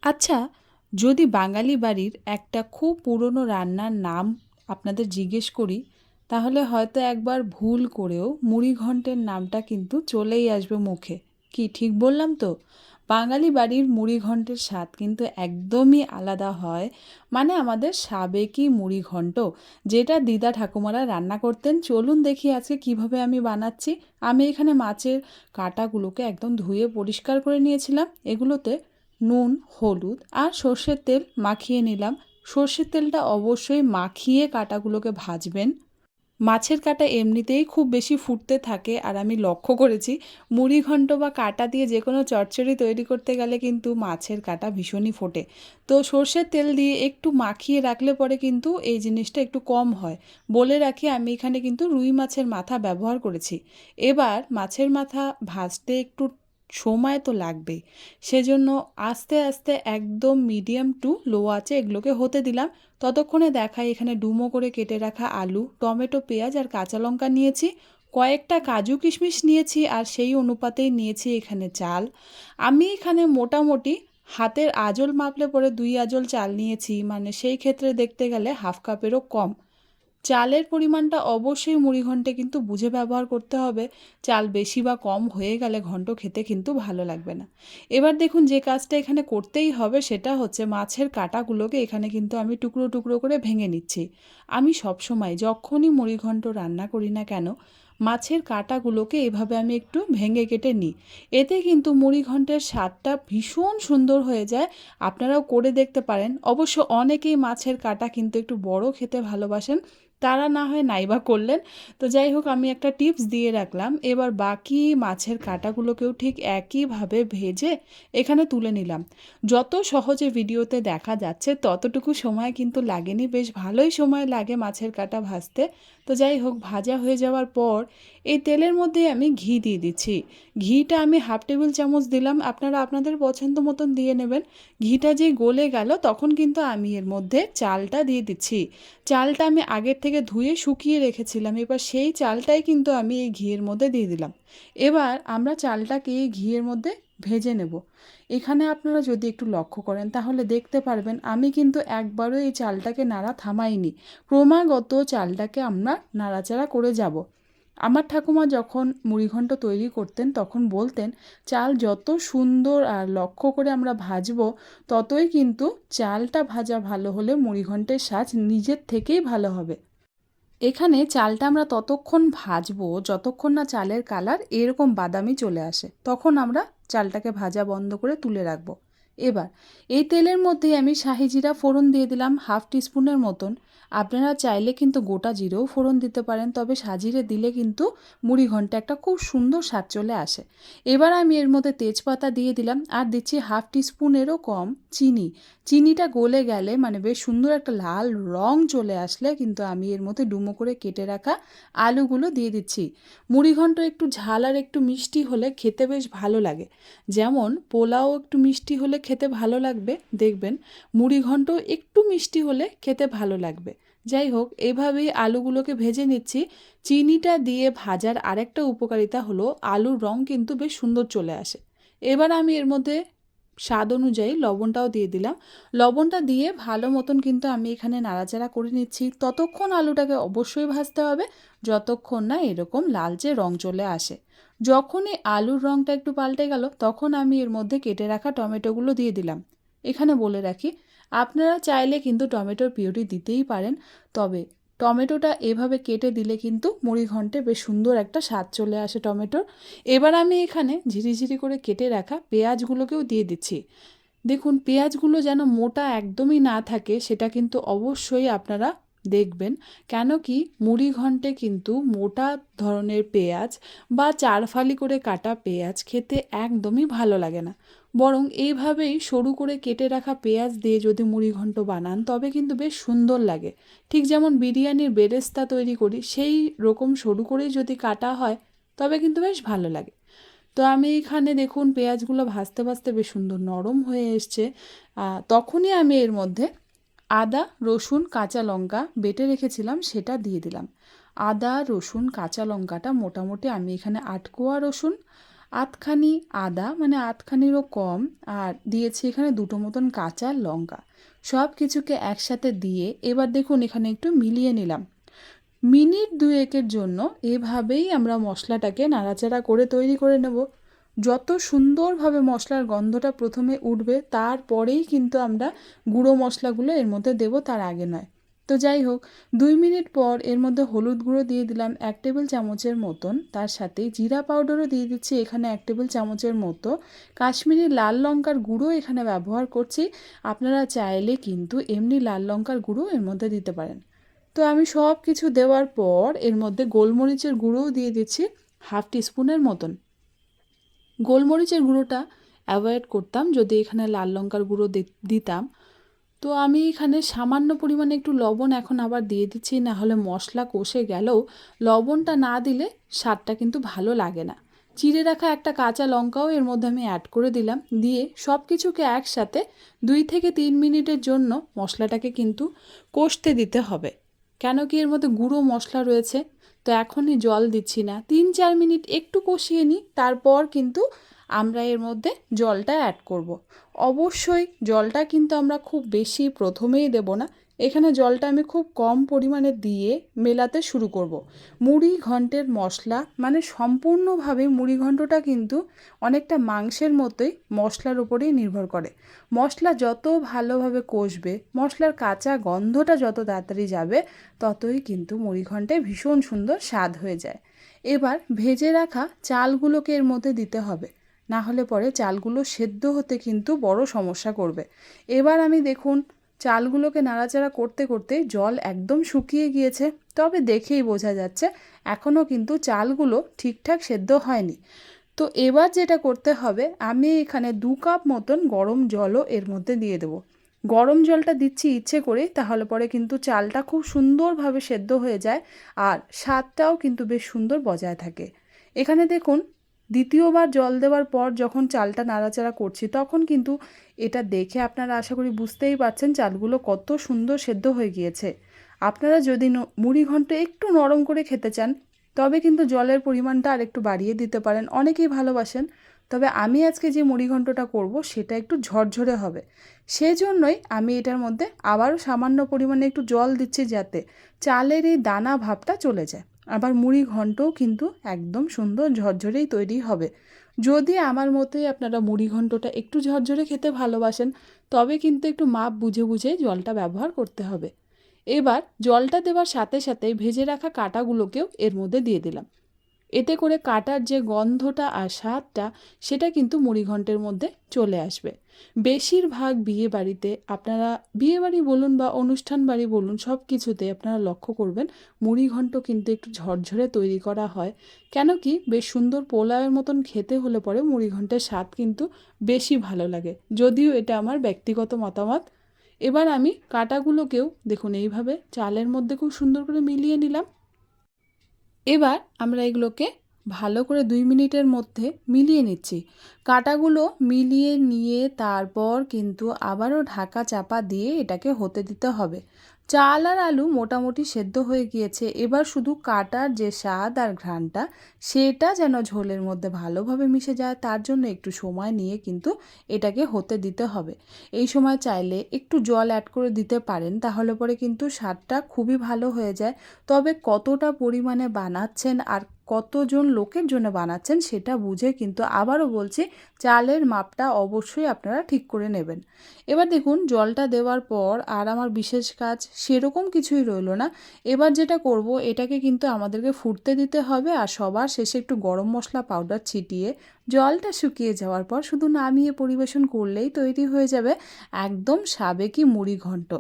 আচ্ছা, যদি বাঙালি বাড়ির একটা খুব পুরনো রান্নার নাম আপনাদের জিজ্ঞেস করি, তাহলে হয়তো একবার ভুল করেও মুড়িঘন্টের নামটা কিন্তু চলেই আসবে মুখে। কি ঠিক বললাম তো? বাঙালি বাড়ির মুড়িঘন্টের স্বাদ কিন্তু একদমই আলাদা হয়। মানে আমাদের সাবেকি মুড়িঘন্ট, যেটা দিদা ঠাকুমারা রান্না করতেন। চলুন দেখি আজকে কিভাবে আমি বানাচ্ছি। আমি এখানে মাছের কাঁটাগুলোকে একদম ধুয়ে পরিষ্কার করে নিয়েছিলাম। এগুলোতে নুন, হলুদ আর সর্ষের তেল মাখিয়ে নিলাম। সর্ষের তেলটা অবশ্যই মাখিয়ে কাঁটাগুলোকে ভাজবেন। মাছের কাঁটা এমনিতেই খুব বেশি ফুটতে থাকে, আর আমি লক্ষ্য করেছি মুড়িঘণ্ট বা কাঁটা দিয়ে যে কোনো চচ্চড়ি তৈরি করতে গেলে কিন্তু মাছের কাঁটা ভীষণই ফোটে। তো সর্ষের তেল দিয়ে একটু মাখিয়ে রাখলে পরে কিন্তু এই জিনিসটা একটু কম হয়। বলে রাখি, আমি এখানে কিন্তু রুই মাছের মাথা ব্যবহার করেছি। এবার মাছের মাথা ভাজতে একটু সময় তো লাগবেই, সেজন্য আস্তে আস্তে একদম মিডিয়াম টু লো আঁচে এগুলোকে হতে দিলাম। ততক্ষণে দেখাই এখানে ডুমো করে কেটে রাখা আলু, টমেটো, পেঁয়াজ আর কাঁচা লঙ্কা নিয়েছি। কয়েকটা কাজু কিশমিশ নিয়েছি, আর সেই অনুপাতেই নিয়েছি এখানে চাল। আমি এখানে মোটামুটি হাতের আঁচল মাপলে পরে 2 আঁচল চাল নিয়েছি, মানে সেই ক্ষেত্রে দেখতে গেলে হাফ কাপেরও কম। চালের পরিমাণটা অবশ্যই মুড়িঘণ্টে কিন্তু বুঝে ব্যবহার করতে হবে। চাল বেশি বা কম হয়ে গেলে ঘন্ট খেতে কিন্তু ভালো লাগবে না। এবার দেখুন, যে কাজটা এখানে করতেই হবে সেটা হচ্ছে মাছের কাঁটাগুলোকে এখানে কিন্তু আমি টুকরো টুকরো করে ভেঙে নিচ্ছি। আমি সবসময় যখনই মুড়িঘণ্ট রান্না করি না কেন, মাছের কাঁটাগুলোকে এভাবে আমি একটু ভেঙে কেটে নিই। এতে কিন্তু মুড়িঘণ্টের স্বাদটা ভীষণ সুন্দর হয়ে যায়। আপনারাও করে দেখতে পারেন। অবশ্য অনেকেই মাছের কাঁটা কিন্তু একটু বড় খেতে ভালোবাসেন, তারা না হয় নাইবা করলেন। তো যাই হোক, আমি একটা টিপস দিয়ে রাখলাম। এবার বাকি মাছের কাঁটাগুলোকেও ঠিক একইভাবে ভেজে এখানে তুলে নিলাম। যত সহজে ভিডিওতে দেখা যাচ্ছে ততটুকু সময় কিন্তু লাগেনি, বেশ ভালোই সময় লাগে মাছের কাঁটা ভাজতে। তো যাই হোক, ভাজা হয়ে যাওয়ার পর এই তেলের মধ্যে আমি ঘি দিয়ে দিচ্ছি। ঘিটা আমি হাফ টেবিল চামচ দিলাম, আপনারা আপনাদের পছন্দ মতন দিয়ে নেবেন। ঘিটা যেই গলে গেল তখন কিন্তু আমি এর মধ্যে চালটা দিয়ে দিচ্ছি। চালটা আমি আগের থেকে ধুয়ে শুকিয়ে রেখেছিলাম, এবার সেই চালটাই কিন্তু আমি এই ঘিয়ের মধ্যে দিয়ে দিলাম। এবার আমরা চালটাকে এই ঘিয়ের মধ্যে ভেজে নেব। এখানে আপনারা যদি একটু লক্ষ্য করেন তাহলে দেখতে পারবেন আমি কিন্তু একবারও এই চালটাকে নাড়া থামাইনি। ক্রমাগত চালটাকে আমরা নাড়াচাড়া করে যাব। আমার ঠাকুমা যখন মুড়িঘণ্ট তৈরি করতেন তখন বলতেন, চাল যত সুন্দর আর লক্ষ্য করে আমরা ভাজবো, ততই কিন্তু চালটা ভাজা ভালো হলে মুড়িঘণ্টের স্বাদ নিজের থেকেই ভালো হবে। এখানে চালটা আমরা ততক্ষণ ভাজবো যতক্ষণ না চালের কালার এরকম বাদামি চলে আসে, তখন আমরা চালটাকে ভাজা বন্ধ করে তুলে রাখবো। এবার এই তেলের মধ্যে আমি শাহি জিরা ফোড়ন দিয়ে দিলাম হাফ টিস্পুনের মতন। আপনারা চাইলে কিন্তু গোটা জিরেও ফোড়ন দিতে পারেন, তবে সাজিরে দিলে কিন্তু মুড়িঘণ্টে একটা খুব সুন্দর স্বাদ চলে আসে। এবার আমি এর মধ্যে তেজপাতা দিয়ে দিলাম, আর দিচ্ছি হাফ টিস্পুনেরও কম চিনি। চিনিটা গলে গেলে, মানে বেশ সুন্দর একটা লাল রং চলে আসলে কিন্তু আমি এর মধ্যে ডুমো করে কেটে রাখা আলুগুলো দিয়ে দিচ্ছি। মুড়িঘণ্ট একটু ঝাল আর একটু মিষ্টি হলে খেতে বেশ ভালো লাগে। যেমন পোলাও একটু মিষ্টি হলে খেতে ভালো লাগবে, দেখবেন মুড়িঘণ্ট একটু মিষ্টি হলে খেতে ভালো লাগবে। যাই হোক, এভাবেই আলুগুলোকে ভেজে নিচ্ছি। চিনিটা দিয়ে ভাজার আরেকটা উপকারিতা হলো আলুর রং কিন্তু বেশ সুন্দর চলে আসে। এবার আমি এর মধ্যে স্বাদ অনুযায়ী লবণটাও দিয়ে দিলাম। লবণটা দিয়ে ভালো মতন কিন্তু আমি এখানে নাড়াচাড়া করে নিচ্ছি। ততক্ষণ আলুটাকে অবশ্যই ভাজতে হবে যতক্ষণ না এরকম লালচে রং চলে আসে। যখনই আলুর রংটা একটু পাল্টে গেল তখন আমি এর মধ্যে কেটে রাখা টমেটোগুলো দিয়ে দিলাম। এখানে বলে রাখি, আপনারা চাইলে কিন্তু টমেটোর পিউরি দিতেই পারেন, তবে টমেটোটা এভাবে কেটে দিলে কিন্তু মুড়িঘণ্টে বেশ সুন্দর একটা স্বাদ চলে আসে টমেটোর। এবার আমি এখানে ঝিরিঝিরি করে কেটে রাখা পেঁয়াজগুলোকেও দিয়ে দিচ্ছি। দেখুন, পেঁয়াজগুলো যেন মোটা একদমই না থাকে সেটা কিন্তু অবশ্যই আপনারা দেখবেন। কেন কি, মুড়িঘণ্টে কিন্তু মোটা ধরনের পেঁয়াজ বা চারফালি করে কাটা পেঁয়াজ খেতে একদমই ভালো লাগে না। বরং এইভাবেই সরু করে কেটে রাখা পেঁয়াজ দিয়ে যদি মুড়িঘণ্ট বানান তবে কিন্তু বেশ সুন্দর লাগে। ঠিক যেমন বিরিয়ানির বেরেস্তা তৈরি করি সেই রকম সরু করেই যদি কাটা হয় তবে কিন্তু বেশ ভালো লাগে। তো আমি এখানে দেখুন পেঁয়াজগুলো ভাজতে ভাজতে বেশ সুন্দর নরম হয়ে এসছে। তখনই আমি এর মধ্যে আদা, রসুন, কাঁচা লঙ্কা বেটে রেখেছিলাম সেটা দিয়ে দিলাম। আদা, রসুন, কাঁচা লঙ্কাটা মোটামুটি আমি এখানে 8 কোয়া রসুন আধখানি আদা, মানে আধখানিরও কম, আর দিয়েছি এখানে 2টো মতন কাঁচা লঙ্কা। সব কিছুকে একসাথে দিয়ে এবার দেখুন এখানে একটু মিলিয়ে নিলাম। মিনিট 2-1-এর জন্য এভাবেই আমরা মশলাটাকে নাড়াচাড়া করে তৈরি করে নেব। যত সুন্দরভাবে মশলার গন্ধটা প্রথমে উঠবে তারপরেই কিন্তু আমরা গুঁড়ো মশলাগুলো এর মধ্যে দেব, তার আগে নয়। তো যাই হোক, 2 মিনিট পর এর মধ্যে হলুদ গুঁড়ো দিয়ে দিলাম 1 টেবিল চামচের মতন, তার সাথে জিরা পাউডারও দিয়ে দিচ্ছি এখানে 1 টেবিল চামচের মতো, কাশ্মীরি লাল লঙ্কার গুঁড়ো এখানে ব্যবহার করছি। আপনারা চাইলে কিন্তু এমনি লাল লঙ্কার গুঁড়ো এর মধ্যে দিতে পারেন। তো আমি সব কিছু দেওয়ার পর এর মধ্যে গোলমরিচের গুঁড়োও দিয়ে দিচ্ছি 1/2 টিস্পুনের মতন। গোলমরিচের গুঁড়োটা অ্যাভয়েড করতাম যদি এখানে লাল লঙ্কার গুঁড়ো দিতাম। তো আমি এখানে সামান্য পরিমাণে একটু লবণ এখন আবার দিয়ে দিচ্ছি, না হলে মশলা কষে গেলেও লবণটা না দিলে স্বাদটা কিন্তু ভালো লাগে না। চিড়ে রাখা একটা কাঁচা লঙ্কাও এর মধ্যে আমি অ্যাড করে দিলাম, দিয়ে সব কিছুকে একসাথে 2 থেকে 3 মিনিটের জন্য মশলাটাকে কিন্তু কষতে দিতে হবে। কেন কি এর মধ্যে গুঁড়ো মশলা রয়েছে। তো এখনই জল দিচ্ছি না, 3-4 মিনিট একটু কষিয়ে নিই, তারপর কিন্তু আমরা এর মধ্যে জলটা অ্যাড করব। অবশ্যই জলটা কিন্তু আমরা খুব বেশি প্রথমেই দেব না, এখানে জলটা আমি খুব কম পরিমাণে দিয়ে মেলাতে শুরু করব। মুড়ি ঘন্টের মশলা মানে সম্পূর্ণভাবে মুড়ি ঘন্টটা কিন্তু অনেকটা মাংসের মতোই মশলার উপরেই নির্ভর করে। মশলা যত ভালোভাবে কষবে, মশলার কাঁচা গন্ধটা যত তাড়াতাড়ি যাবে, ততই কিন্তু মুড়ি ঘন্টে ভীষণ সুন্দর স্বাদ হয়ে যায়। এবার ভেজে রাখা চালগুলোকে এর মধ্যে দিতে হবে, না হলে পরে চালগুলো সেদ্ধ হতে কিন্তু বড় সমস্যা করবে। এবার আমি দেখুন চালগুলোকে নাড়াচাড়া করতে করতে জল একদম শুকিয়ে গিয়েছে, তবে দেখেই বোঝা যাচ্ছে এখনও কিন্তু চালগুলো ঠিকঠাক সেদ্ধ হয়নি। তো এবার যেটা করতে হবে, আমি এখানে 2 কাপ মতন গরম জলও এর মধ্যে দিয়ে দেবো। গরম জলটা দিচ্ছি ইচ্ছে করে, তাহলে পরে কিন্তু চালটা খুব সুন্দরভাবে সেদ্ধ হয়ে যায় আর স্বাদটাও কিন্তু বেশ সুন্দর বজায় থাকে। এখানে দেখুন দ্বিতীয়বার জল দেওয়ার পর যখন চালটা নাড়াচাড়া করছি, তখন কিন্তু এটা দেখে আপনারা আশা করি বুঝতেই পারছেন চালগুলো কত সুন্দর সেদ্ধ হয়ে গিয়েছে। আপনারা যদি মুড়ি ঘন্ট একটু নরম করে খেতে চান, তবে কিন্তু জলের পরিমাণটা আর একটু বাড়িয়ে দিতে পারেন, অনেকেই ভালোবাসেন। তবে আমি আজকে যে মুড়ি ঘন্টটা করব সেটা একটু ঝরঝরে হবে, সেজন্যই আমি এটার মধ্যে আবারও সামান্য পরিমাণে একটু জল দিচ্ছি, যাতে চালের এই দানা ভাবটা চলে যায়। আবার মুড়ি ঘন্টও কিন্তু একদম সুন্দর ঝরঝরেই তৈরি হবে। যদি আমার মতোই আপনারা মুড়ি ঘন্টটা একটু ঝরঝরে খেতে ভালোবাসেন, তবে কিন্তু একটু মাপ বুঝে বুঝে জলটা ব্যবহার করতে হবে। এবার জলটা দেওয়ার সাথে সাথেই ভেজে রাখা কাঁটাগুলোকেও এর মধ্যে দিয়ে দিলাম। এতে করে কাটার যে গন্ধটা আর স্বাদটা, সেটা কিন্তু মুড়িঘণ্টের মধ্যে চলে আসবে। বেশিরভাগ বিয়ে বাড়িতে আপনারা, বিয়ে বাড়ি বলুন বা অনুষ্ঠান বাড়ি বলুন, সব কিছুতে আপনারা লক্ষ্য করবেন মুড়িঘণ্ট কিন্তু একটু ঝরঝরে তৈরি করা হয়। কেন কি, বেশ সুন্দর পোলাওয়ের মতন খেতে হলে পরে মুড়িঘণ্টের স্বাদ কিন্তু বেশি ভালো লাগে, যদিও এটা আমার ব্যক্তিগত মতামত। এবার আমি কাটাগুলোকেও দেখুন এইভাবে চালের মধ্যে খুব সুন্দর করে মিলিয়ে নিলাম। এবার আমরা এগুলোকে ভালো করে 2 মিনিটের মধ্যে মিলিয়ে নিচ্ছি। কাঁটাগুলো মিলিয়ে নিয়ে তারপর কিন্তু আবারও ঢাকা চাপা দিয়ে এটাকে হতে দিতে হবে। চাল আর আলু মোটামুটি সেদ্ধ হয়ে গিয়েছে, এবার শুধু কাটার যে স্বাদ আর ঘ্রাণটা, সেটা যেন ঝোলের মধ্যে ভালোভাবে মিশে যায়, তার জন্য একটু সময় নিয়ে কিন্তু এটাকে হতে দিতে হবে। এই সময় চাইলে একটু জল অ্যাড করে দিতে পারেন, তাহলে পরে কিন্তু স্বাদটা খুবই ভালো হয়ে যায়। তবে কতটা পরিমাণে বানাচ্ছেন আর কতজন লোকের জন্য বানাচ্ছেন সেটা বুঝে কিন্তু আবারও বলছি, চালের মাপটা অবশ্যই আপনারা ঠিক করে নেবেন। এবার দেখুন জলটা দেওয়ার পর আর আমার বিশেষ কাজ সেরকম কিছুই রইলো না। এবার যেটা করব, এটাকে কিন্তু আমাদেরকে ফুটতে দিতে হবে, আর সবার শেষে একটু গরম মশলা পাউডার ছিটিয়ে জলটা শুকিয়ে যাওয়ার পর শুধু নামিয়ে পরিবেশন করলেই তৈরি হয়ে যাবে একদম সাবেকি মুড়ি ঘন্ট।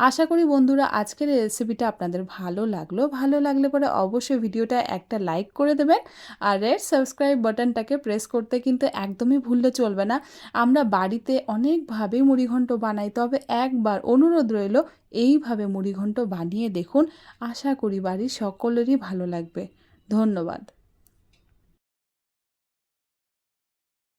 আশা করি বন্ধুরা আজকের এই রেসিপিটা আপনাদের ভালো লাগলো। ভালো লাগলে পরে অবশ্যই ভিডিওটা একটা লাইক করে দেবেন, আর রেড সাবস্ক্রাইব বাটনটাকে প্রেস করতে কিন্তু একদমই ভুললে চলবে না। আমরা বাড়িতে অনেকভাবেই মুড়িঘণ্ট বানাই, তবে একবার অনুরোধ রইল এইভাবে মুড়িঘণ্ট বানিয়ে দেখুন, আশা করি বাড়ির সকলেরই ভালো লাগবে। ধন্যবাদ।